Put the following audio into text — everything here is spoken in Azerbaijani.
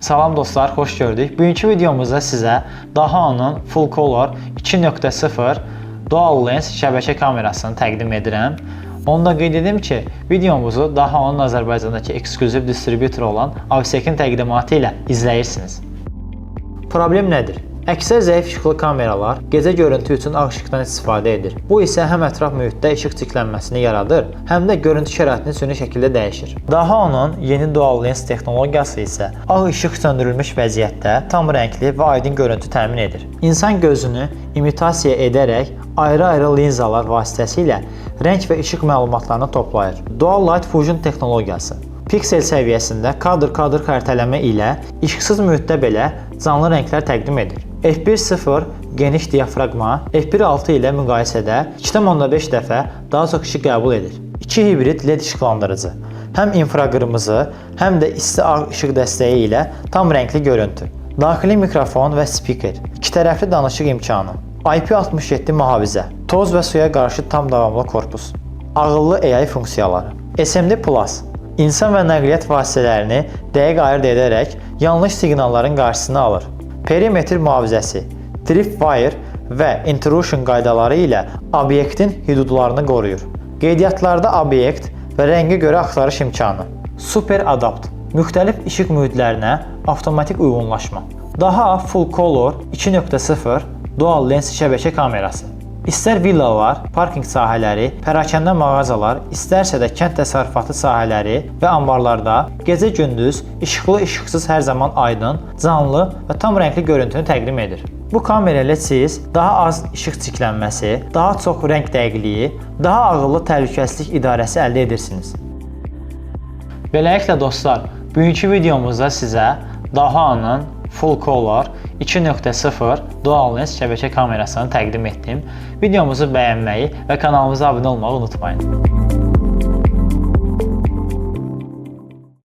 Salam dostlar, xoş gördük. Bugünkü videomuzda sizə Dahao'nun Full Color 2.0 Dual Lens şəbəkə kamerasını təqdim edirəm. Onu da qeyd edim ki, videomuzu Dahao'nun Azərbaycandakı ekskluziv distributoru olan Avsekin təqdimatı ilə izləyirsiniz. Problem nədir? Əksər zəif işıqlı kameralar gecə görüntü üçün ağ işıqdan istifadə edir. Bu isə həm ətraf mühitdə işıq çirklənməsini yaradır, həm də görüntü şəraitini süni şəkildə dəyişir. Dahao'nun yeni Dual Lens texnologiyası isə ağ işıq söndürülmüş vəziyyətdə tam rəngli və aydın görüntü təmin edir. İnsan gözünü imitasiya edərək ayrı-ayrı linzalar vasitəsilə rəng və işıq məlumatlarını toplayır. Dual Light Fusion texnologiyası piksel səviyyəsində kadr-kadr xəritələmə ilə işıqsız mühitdə belə canlı rənglər təqdim edir. f1.0 geniş diafraqma f1.6 ilə müqayisədə 2.5 dəfə daha çox işıq qəbul edir. 2 hibrid LED işıqlandırıcı, həm infraqırmızı, həm də isti ağ işıq dəstəyi ilə tam rəngli görüntü. Daxili mikrofon və spiker, iki tərəfli danışıq imkanı, IP67 mühafizə, toz və suya qarşı tam davamlı korpus, ağıllı AI funksiyaları, SMD Plus, İnsan və nəqliyyat vasitələrini dəqiq ayırd edərək yanlış siqnalların qarşısını alır. Perimetr mühafizəsi, tripwire və intrusion qaydaları ilə obyektin hüdudlarını qoruyur. Qeydiyyatlarda obyekt və rəngə görə axtarış imkanı. Super Adapt, müxtəlif işıq mühitlərinə avtomatik uyğunlaşma. Daha Full Color 2.0 Dual Lens şəbəkə kamerası. İstər villalar, parking sahələri, pərakəndə mağazalar, istərsə də kənd təsərrüfatı sahələri və anbarlarda gecə-gündüz işıqlı-işıqsız hər zaman aydın, canlı və tam rəngli görüntünü təqdim edir. Bu kamera ilə siz daha az işıq çirklənməsi, daha çox rəng dəqiqliyi, daha ağıllı təhlükəsizlik idarəsi əldə edirsiniz. Beləliklə dostlar, bugünkü videomuzda sizə Dahao'nun Full Color 2.0 Dual Lens şəbəkə kamerasını təqdim etdim. Videomuzu bəyənməyi və kanalımıza abunə olmağı unutmayın.